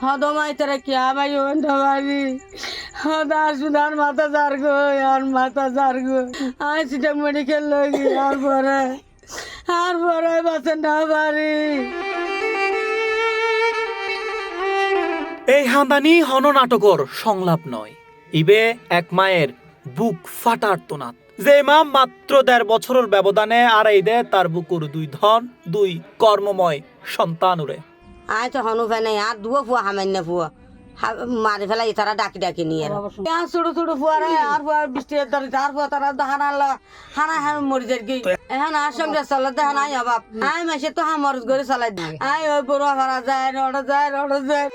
হদমাই তারা কি আবাই বাড়ি হদার সুদার মাথা জারগো আর মাথা জারগো আয় সেটা মেডিকেল লগি আর পরে বাঁচেন না বাড়ি। এই হাঁদানি হন নাটকর সংলাপ নয়, ইবে এক মায়ের বুক ফাটার তোনাত যে মা মাত্র ১.৫ বছরের ব্যবধানে আড়াই দেয় তার বুকুর ২ ধন ২ কর্মময় সন্তান উড়ে। আয় তো হনু ফেনে আর দুয়ো ফুয়া হামান্য ফুয়া মারি ফেলাই তারা ডাকি ডাকি নিয়ে ছোট ছোট ফুয়ারা আর ফুয়ার বৃষ্টি আর ফুয়া তারা হানা মরি যায় কি এখন আর সঙ্গে চলে দেখা নাই অভাব আয় মাসে তো মরজ করে চালাই দিই আয় ওই বড় ভাড়া যায় রড় যায়।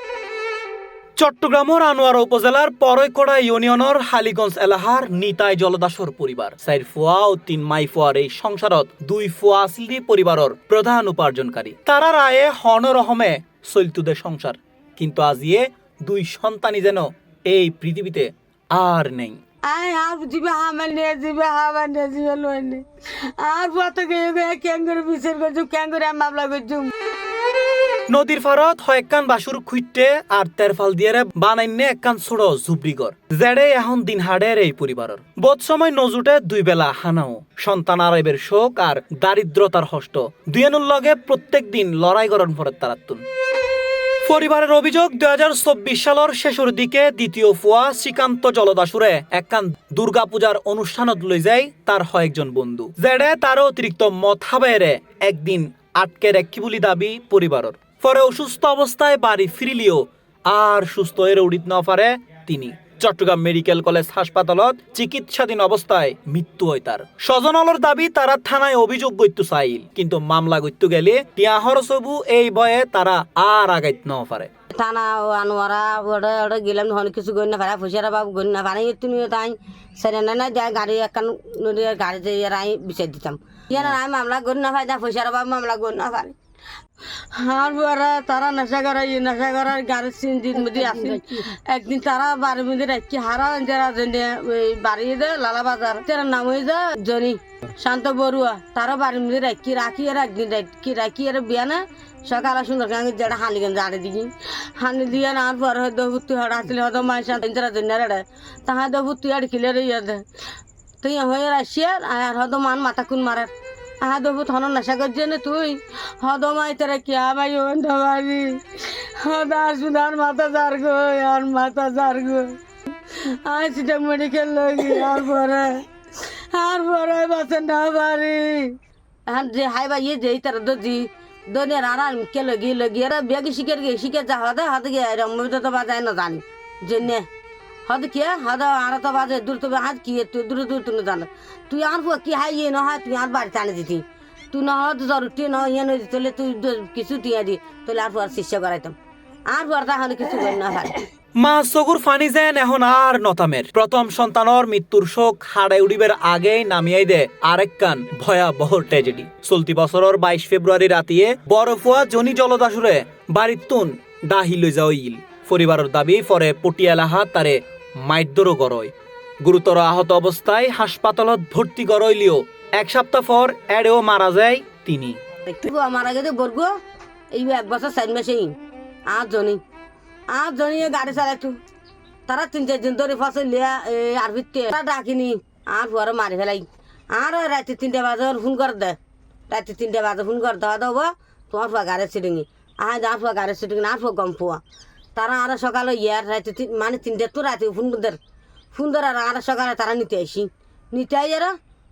চট্টগ্রামের আনোয়ারা উপজেলার পরৈকড়া ইউনিয়নের হালিগঞ্জ এলাহার নিতাই জলদাসর পরিবার ৪ ফুয়া ও ৩ মাই ফুয়ার এই সংসারত ২ ফুয়া আসলি পরিবারের প্রধান উপার্জনকারী। তারা রায়ে হনরহমে চলতুদে সংসার, কিন্তু আজিয়ে ২ সন্তানই যেন এই পৃথিবীতে আর নেই। আয় আর জিবে জিবে লইনি আর পথে গিয়ে ক্যাঙ্গুরে বিচার করছুম ক্যাঙ্গুরে আমি মামলা করছুম। নদীর ফারত হয় একখান বাসুর খুঁজতে আর তেরফাল দিয়ে বানাইনে একখান ছোট ঝুপড়িঘর জেডে এখন দিন হাড়ের এই পরিবারের বোধ সময় নজুটে ২ বেলা হানাও সন্তান আরাইবের শোক আর দারিদ্রতার হষ্ট দুয়েনুর লগে প্রত্যেক দিন লড়াই গরম পরে তারাতুন। পরিবারের অভিযোগ ২০২৪ সালের শেষের দিকে দ্বিতীয় ফুয়া শ্রীকান্ত জলদাসুরে একখান দুর্গা পূজার অনুষ্ঠানত লই যায় তার কয়েকজন বন্ধু জেডে তার অতিরিক্ত মত হাবাইরে একদিন আটকে রেখি বলি দাবি পরিবারের। পরে অসুস্থ অবস্থায় বাড়ি ফিরিলিও আর সুস্থ হয়ে উড়িত না পারে তিনি। চট্টগ্রাম মেডিকেল কলেজ হাসপাতালত চিকিৎসাধীন অবস্থায় মৃত্যু হয় তার। স্বজনলর দাবি তারা থানায় অভিযোগ করতে চাইল, কিন্তু মামলা করতে গেলে টিয়াহর সবু এই ভয়ে তারা আর আগাইত না পারে। থানা আনোয়ারা ওটা গেলাম হন কিছু গণ না পারে ফুসিয়ারা বাবু গণ না পারে তুমি তাই সেরে না যায় গাড়ি একখান নদীর গাড়িতে আমি বিচার দিতাম ইয়ারা আমি মামলা গণ না পাই না ফুসিয়ারা বাবু মামলা গণ না পারে। আর পরে তারা নেশা করার গাড়ির সিনজির মধ্যে আসে একদিন তারা বাড়ির মধ্যে রাখি হারা যারা ওই বাড়ি দে লালা বাজার তার নাম হয়ে যা জনি শান্ত বড়ুয়া তারা বাড়ির মধ্যে রাখি আর একদিন রাখি আর বিয়ানে সকালে সুন্দর যেটা হালিগঞ্জ আড়ে দিকে হানি দিয়ে আর পরে হয়তো ভর্তি হড় আসলে হয়তো মায়ের যারা জন্য রে তাহার তো ভর্তি আর খিলে ইয়ে তুই হয়ে আসিয়ে আর হয়তো মান মাথা কুন মারার আহা দেবু থন নেশা করছে না তুই হদমাই তারা কি আবাই বাড়ি হদার সুদার মাথা জারগো আর মাথা জারগো আয় সেটা মেডিকেল লগি আর পরে বাঁচেন না বাড়ি এখন যে হাই বা ইয়ে যে তারা দজি দনিয়ার আর কে লগি এরা বেগে শিখে যা হদে গিয়ে মধ্যে তো বাজায় না জানি জন্যে হদ কি হদ আর তো বাজে দূর তো হাত কি তুই দূর তুই জান তুই আর কি হাই ইয়ে না হয় তুই আর বাড়িতে আনে দিতি তুই না হদ জরুরি না ইয়ে নয় তাহলে তুই কিছু দিয়ে দি তাহলে আর পর শিষ্য করাইতাম আর পর তাহলে কিছু করি না ভাই। মা চকুর ফানি যেন এখন আর নতামের প্রথম সন্তানের মৃত্যুর শোক হাড়ে উড়িবের আগেই নামিয়াই দে আরেকখান ভয়াবহ ট্র্যাজেডি। চলতি বছরের ২২ ফেব্রুয়ারি রাতিয়ে বরফুয়া জনি জলদাসুরে বাড়ির তুন ডাহি লই যাও ইল পরিবারের দাবি পরে পটিয়ালাহা তারে মাইদ্যরও গড়য় গুরুতর আহত অবস্থায় হাসপাতালত ভর্তি গড়ইলিও ১ সপ্তাহ পর এড়েও মারা যায় তিনি। মারা গেছে বর্গ এই ১ বছর ৪ মাসেই আর জনি গাড়ি চালাইতো তারা ৩-৪ দিন ধরে ফসল লিয়া আর ভিত্তি ডাকিনি আর পরে মারি ফেলাই আর রাতে ৩টে বাজে ফোন করে দে রাতে ৩টে বাজে ফোন করে দেওয়া দেবো তোমার ফুয়া গাড়ি সিটিংয়ে আর যার ফুয়া গাড়ি সিটিং আর ফুয়া গম ফুয়া তারা আর সকালে ইয়ার রাতে মানে ৩টে তো রাতে ফোন ধর আর সকালে তারা নিতে আইয়ার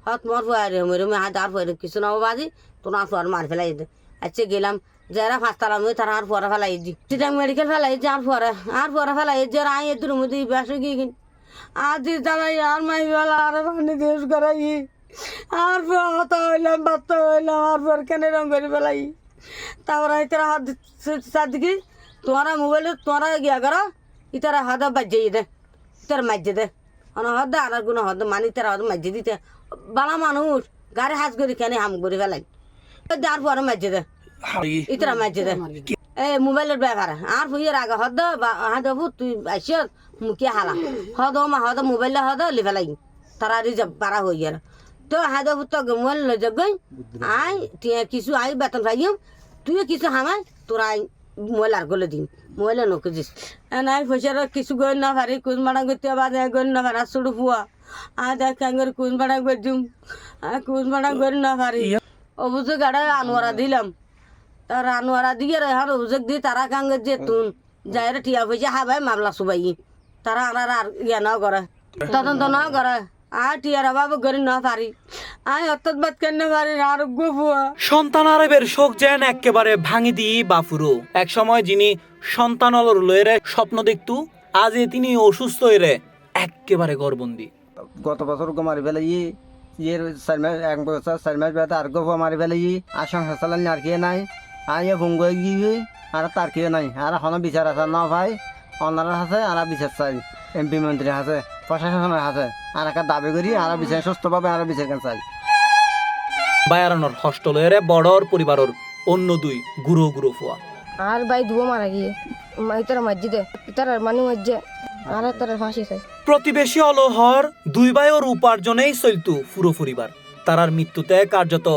হত তোমার ফুয়া রুমে হাত আর ফুয়া কিছু না বাজি তোমার ফুয়ার মারি ফেলাই দে আচ্ছা গেলাম যারা ৫তলা মুই তারা আর ফুয়ারা ফেলাই দি সেটা মেডিকেল ফেলাই যে আর ফুয়ারা ফেলাই যে আই এর মধ্যে বেশ গিয়ে কিন আর দি জ্বালাই আর মাই বেলা আর পানি দেশ করাই আর ফুয়া হতা হইলাম বাচ্চা হইলাম আর ফুয়ার কেন রঙ করে ফেলাই তারপরে তারা হাত চারদিকে তোমারা মোবাইলে তোমারা গিয়া করো ইতারা হদ বাজিয়ে দে ইতার মাঝে দে হদ আর কোনো হদ মানি তারা হদ মাঝে দিতে বালা মানুষ গাড়ি হাজ করি কেন হাম করে ফেলাই আর ফুয়ারা মাঝে দে ইতরা মাঝে দে এই মোবাইলের ব্যাপার আর ফুয়ের আগে হদ হাদ তুই আইস মুখে হালা হদ মোবাইলে হদ লিফেলাই তারা রিজার্ভ পারা হয়ে গেল তো হাদ তো মোবাইল লই আই কিছু আই বেতন পাইম তুই কিছু হামাই তোরা মোবাইল আর গলে দিন মোবাইলে নখুজিস নাই পয়সার কিছু গই না পারি কুচ মারা করতে বাদে গই না পারা শুরু ফুয়া দেখ কাঙ্গের কুচ মারা করে দিম কুচ মারা করি না পারি অভিযোগ গাড়া আনোয়ারা দিলাম তার আনোয়ারা দিয়ে এখন অভিযোগ দিই তারা কাঙ্গের যে তুন যাই টিয়া পয়সা হাবাই মামলা সুবাই তারা আনার আর ইয়া না করে তদন্ত না করে টিয়ার অভাব করি না পারি অর্থাৎ বাদ কেন পারি আরোগ্য ফুয়া সন্তান আরবের শোক যেন একেবারে ভাঙি দিয়ে বাফুরো এক সময় যিনি সন্তান অলর লয়েরে স্বপ্ন দেখতু আজ তিনি অসুস্থ হয়ে একেবারে গর্বন্দি গত বছর গো মারি ফেলে ইয়ের 1 বছর 4 মাস বেড়াতে আর গো মারি ফেলে আর সংসার চালানি আর খেয়ে নাই ভঙ্গ গিয়ে আর তার খেয়ে নাই আর এখনো বিচার আছে না ভাই অনার আছে আর বিচার চাই এমপি মন্ত্রী আছে প্রশাসনের আছে আর একটা দাবি করি আর বিচার সুস্থ পাবে আর বিচার কেন চাই বায়ারানোর হস্টেলের বড়র পরিবারের অন্য দুই গুরু গুরু ফুয়া আর ভাই দুও মারা গিয়ে তারা মসজিদে তার মানে মসজিদে আর তার ফাঁসি চাই প্রতিবেশী অলহর দুই ভাইয়ের উপার্জনেই চলতু পুরো পরিবার তারার মৃত্যুতে কার্যত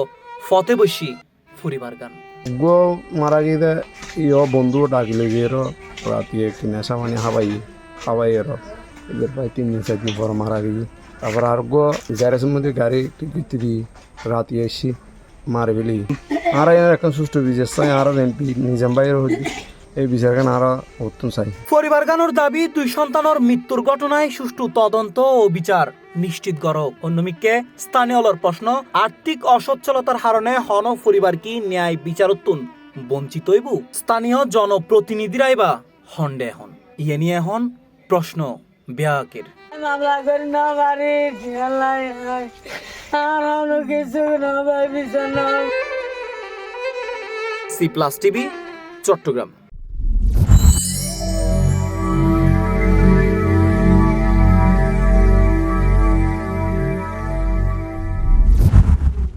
ফতে বসি পরিবার গান গো মারা গিয়ে ইয় বন্ধু ডাকিলে গিয়ে রাতে কিনা সামানি হাবাই এদের প্রায় 3 দিন 4 দিন পর মারা গিয়ে তারপর আর গো গ্যারেজের মধ্যে গাড়ি টিকিট দিয়ে রাতে এসি মারে ফেলি আর এখন সুস্থ বিচার চাই আর এমপি নিজাম ভাইয়ের এই বিচারখান আরো উত্তম চাই পরিবার গানোর দাবি দুই সন্তানের মৃত্যুর ঘটনায় সুষ্ঠু তদন্ত ও বিচার নিশ্চিত করক অন্যমিককে স্থানীয়লর প্রশ্ন আর্থিক অসচ্ছলতার কারণে হন পরিবার কি ন্যায় বিচারতুন বঞ্চিত হইব স্থানীয় জনপ্রতিনিধিরাই বা হন্ডে হন ইয়ে নিয়ে হন প্রশ্ন ব্যাকের মামলা করি না পারি আর কিছু না ভাই বিচার না C+ TV চট্টগ্রাম।